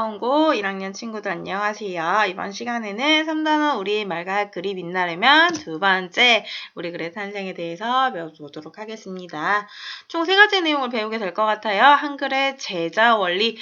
홍고 1학년 친구들 안녕하세요. 이번 시간에는 3단원 우리 말과 글이 빛나려면 두 번째 우리 글의 탄생에 대해서 배워보도록 하겠습니다. 총 3가지 내용을 배우게 될 것 같아요. 한글의 제자 원리,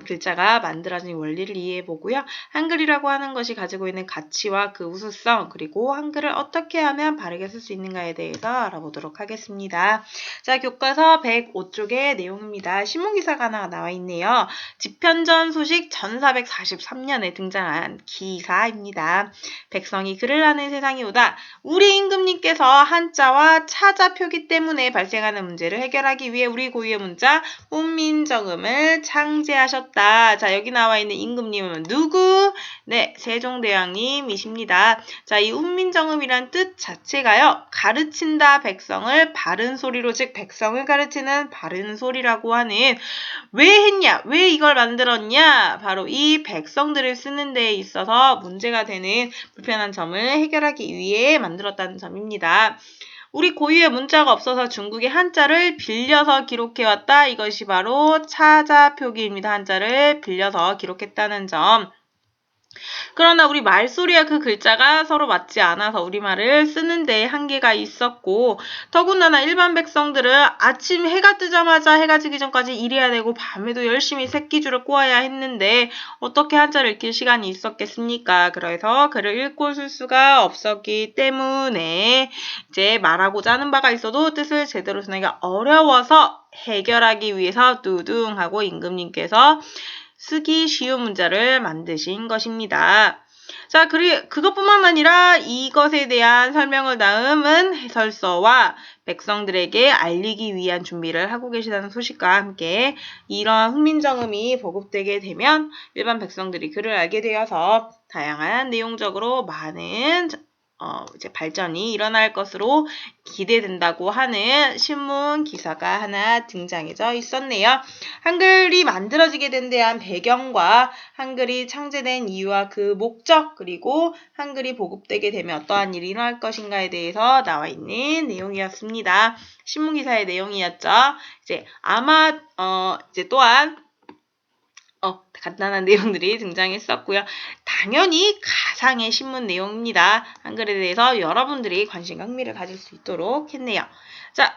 글자가 만들어진 원리를 이해해보고요. 한글이라고 하는 것이 가지고 있는 가치와 그 우수성, 그리고 한글을 어떻게 하면 바르게 쓸 수 있는가에 대해서 알아보도록 하겠습니다. 자, 교과서 105쪽의 내용입니다. 신문기사가 하나 나와 있네요. 집현전 소식 1443년에 등장한 기사입니다. 백성이 글을 하는 세상이 오다 우리 임금님께서 한자와 차자 표기 때문에 발생하는 문제를 해결하기 위해 우리 고유의 문자 훈민정음을 창제하셨다. 자, 여기 나와 있는 임금님은 누구? 네, 세종대왕님이십니다. 자, 이 훈민정음이란 뜻 자체가요. 가르친다 백성을 바른 소리로, 즉 백성을 가르치는 바른 소리라고 하는, 왜 했냐? 왜 이걸 만들었냐? 바로 이 백성들을 쓰는 데에 있어서 문제가 되는 불편한 점을 해결하기 위해 만들었다는 점입니다. 우리 고유의 문자가 없어서 중국의 한자를 빌려서 기록해왔다. 이것이 바로 차자 표기입니다. 한자를 빌려서 기록했다는 점. 그러나 우리 말소리와 그 글자가 서로 맞지 않아서 우리말을 쓰는 데 한계가 있었고, 더군다나 일반 백성들은 아침 해가 뜨자마자 해가 지기 전까지 일해야 되고 밤에도 열심히 새끼줄을 꼬아야 했는데 어떻게 한자를 읽힐 시간이 있었겠습니까? 그래서 글을 읽고 쓸 수가 없었기 때문에 이제 말하고자 하는 바가 있어도 뜻을 제대로 전하기가 어려워서 해결하기 위해서 두둥하고 임금님께서 쓰기 쉬운 문자를 만드신 것입니다. 자, 그것뿐만 아니라 이것에 대한 설명을 담은 해설서와 백성들에게 알리기 위한 준비를 하고 계시다는 소식과 함께 이러한 훈민정음이 보급되게 되면 일반 백성들이 글을 알게 되어서 다양한 내용적으로 많은 이제 발전이 일어날 것으로 기대된다고 하는 신문 기사가 하나 등장해져 있었네요. 한글이 만들어지게 된 대한 배경과 한글이 창제된 이유와 그 목적, 그리고 한글이 보급되게 되면 어떠한 일이 일어날 것인가에 대해서 나와 있는 내용이었습니다. 신문 기사의 내용이었죠. 이제 아마 이제 또한 간단한 내용들이 등장했었고요. 당연히 가상의 신문 내용입니다. 한글에 대해서 여러분들이 관심과 흥미를 가질 수 있도록 했네요. 자,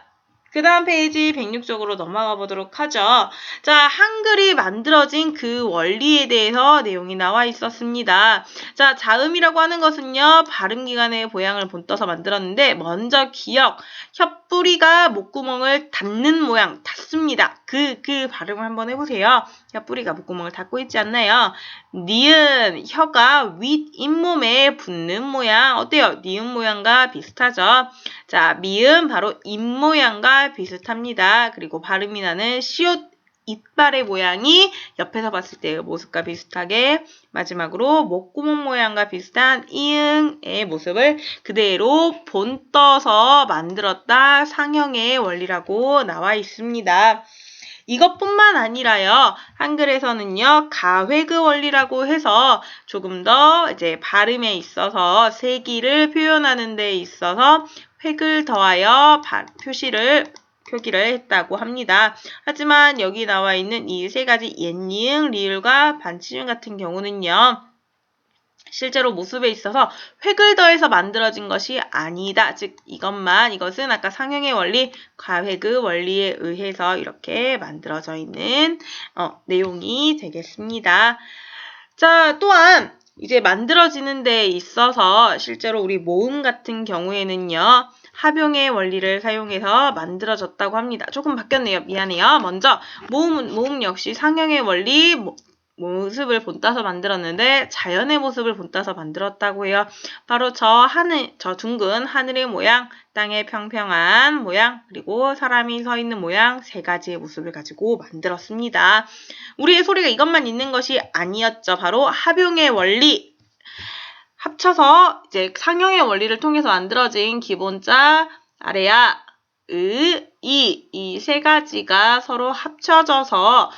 그 다음 페이지 106쪽으로 넘어가 보도록 하죠. 자, 한글이 만들어진 그 원리에 대해서 내용이 나와 있었습니다. 자, 자음이라고 하는 것은요, 발음기관의 모양을 본떠서 만들었는데, 먼저 기역, 혀뿌리가 목구멍을 닫는 모양, 닫습니다. 그 발음을 한번 해보세요. 혀뿌리가 목구멍을 닫고 있지 않나요? 니은, 혀가 윗 잇몸에 붙는 모양, 어때요? 니은 모양과 비슷하죠? 자, 미음, 바로 입 모양과 비슷합니다. 그리고 발음이 나는 시옷, 이빨의 모양이 옆에서 봤을 때의 모습과 비슷하게, 마지막으로 목구멍 모양과 비슷한 이응의 모습을 그대로 본떠서 만들었다. 상형의 원리라고 나와 있습니다. 이것뿐만 아니라요, 한글에서는요, 가회그 원리라고 해서 조금 더 이제 발음에 있어서 세기를 표현하는 데 있어서 획을 더하여 표기를 했다고 합니다. 하지만 여기 나와 있는 이 3가지 옛니은, 리을과 반치음 같은 경우는요, 실제로 모습에 있어서 획을 더해서 만들어진 것이 아니다. 즉 이것은 아까 상형의 원리, 가획의 원리에 의해서 이렇게 만들어져 있는 내용이 되겠습니다. 자, 또한 이제 만들어지는 데 있어서 실제로 우리 모음 같은 경우에는요, 합용의 원리를 사용해서 만들어졌다고 합니다. 조금 바뀌었네요. 미안해요. 먼저 모음 역시 상형의 원리, 모습을 본따서 만들었는데 자연의 모습을 본따서 만들었다고 해요. 바로 저 둥근 하늘의 모양, 땅의 평평한 모양, 그리고 사람이 서 있는 모양 3가지의 모습을 가지고 만들었습니다. 우리의 소리가 이것만 있는 것이 아니었죠. 바로 합용의 원리. 합쳐서 이제 상형의 원리를 통해서 만들어진 기본자, 아래야, 이 3가지가 서로 합쳐져서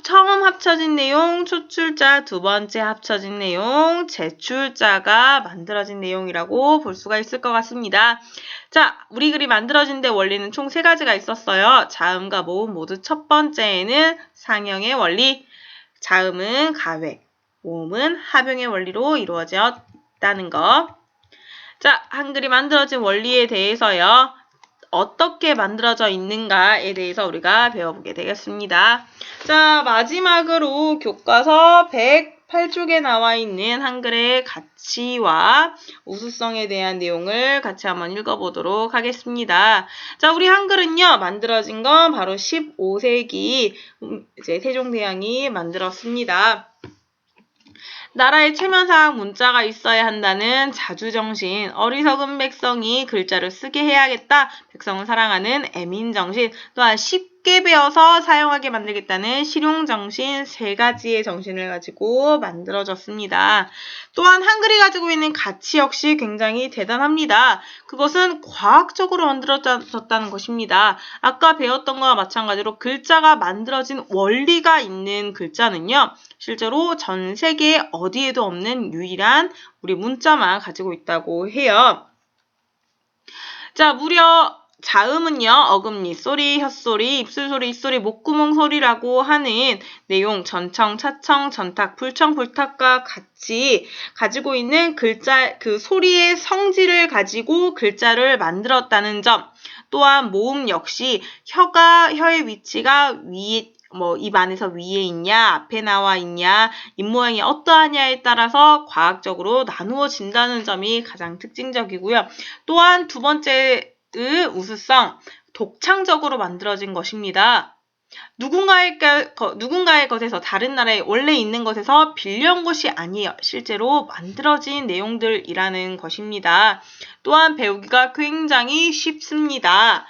처음 합쳐진 내용, 초출자, 두 번째 합쳐진 내용, 제출자가 만들어진 내용이라고 볼 수가 있을 것 같습니다. 자, 우리 글이 만들어진 데 원리는 총 3가지가 있었어요. 자음과 모음 모두 첫 번째에는 상형의 원리, 자음은 가획, 모음은 합용의 원리로 이루어졌다는 거. 자, 한글이 만들어진 원리에 대해서요. 어떻게 만들어져 있는가에 대해서 우리가 배워보게 되겠습니다. 자, 마지막으로 교과서 108쪽에 나와 있는 한글의 가치와 우수성에 대한 내용을 같이 한번 읽어보도록 하겠습니다. 자, 우리 한글은요, 만들어진 건 바로 15세기 이제 세종대왕이 만들었습니다. 나라의 체면상 문자가 있어야 한다는 자주정신, 어리석은 백성이 글자를 쓰게 해야겠다, 백성을 사랑하는 애민정신, 또한 쉽게 배워서 사용하게 만들겠다는 실용정신, 세 가지의 정신을 가지고 만들어졌습니다. 또한 한글이 가지고 있는 가치 역시 굉장히 대단합니다. 그것은 과학적으로 만들어졌다는 것입니다. 아까 배웠던 것과 마찬가지로 글자가 만들어진 원리가 있는 글자는요, 실제로 전 세계 어디에도 없는 유일한 우리 문자만 가지고 있다고 해요. 자, 무려 자음은요, 어금니 소리, 혓소리, 입술소리, 입소리, 목구멍 소리라고 하는 내용, 전청, 차청, 전탁, 불청, 불탁과 같이 가지고 있는 글자, 그 소리의 성질을 가지고 글자를 만들었다는 점, 또한 모음 역시 혀의 위치가 입 안에서 위에 있냐, 앞에 나와 있냐, 입 모양이 어떠하냐에 따라서 과학적으로 나누어진다는 점이 가장 특징적이고요. 또한 두 번째의 우수성, 독창적으로 만들어진 것입니다. 누군가의 것에서, 다른 나라에 원래 있는 것에서 빌려온 것이 아니에요. 실제로 만들어진 내용들이라는 것입니다. 또한 배우기가 굉장히 쉽습니다.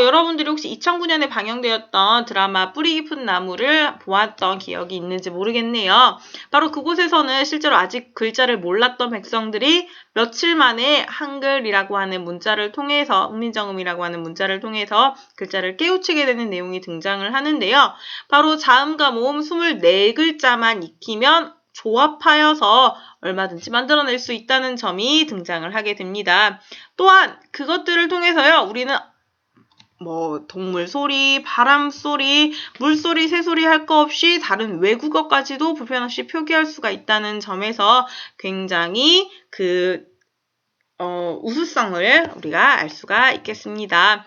여러분들이 혹시 2009년에 방영되었던 드라마 뿌리 깊은 나무를 보았던 기억이 있는지 모르겠네요. 바로 그곳에서는 실제로 아직 글자를 몰랐던 백성들이 며칠 만에 한글이라고 하는 문자를 통해서, 훈민정음이라고 하는 문자를 통해서 글자를 깨우치게 되는 내용이 등장을 하는데요. 바로 자음과 모음 24글자만 익히면 조합하여서 얼마든지 만들어낼 수 있다는 점이 등장을 하게 됩니다. 또한 그것들을 통해서요, 우리는 동물 소리, 바람 소리, 물소리, 새소리 할 거 없이 다른 외국어까지도 불편 없이 표기할 수가 있다는 점에서 굉장히 우수성을 우리가 알 수가 있겠습니다.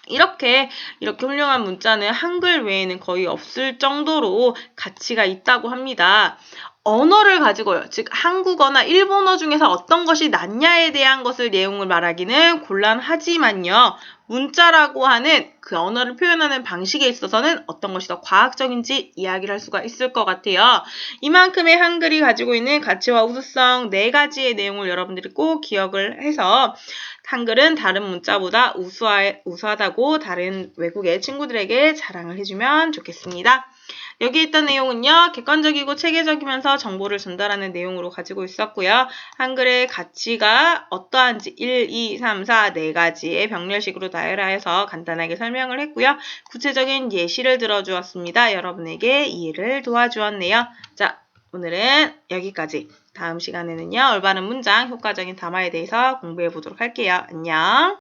이렇게 훌륭한 문자는 한글 외에는 거의 없을 정도로 가치가 있다고 합니다. 언어를 가지고요. 즉 한국어나 일본어 중에서 어떤 것이 낫냐에 대한 것을 내용을 말하기는 곤란하지만요. 문자라고 하는 그 언어를 표현하는 방식에 있어서는 어떤 것이 더 과학적인지 이야기를 할 수가 있을 것 같아요. 이만큼의 한글이 가지고 있는 가치와 우수성 4가지의 내용을 여러분들이 꼭 기억을 해서 한글은 다른 문자보다 우수하다고 다른 외국의 친구들에게 자랑을 해주면 좋겠습니다. 여기 있던 내용은요, 객관적이고 체계적이면서 정보를 전달하는 내용으로 가지고 있었고요. 한글의 가치가 어떠한지 1, 2, 3, 4, 4가지의 병렬식으로 나열하여서 간단하게 설명을 했고요. 구체적인 예시를 들어주었습니다. 여러분에게 이해를 도와주었네요. 자, 오늘은 여기까지. 다음 시간에는요, 올바른 문장, 효과적인 담화에 대해서 공부해 보도록 할게요. 안녕.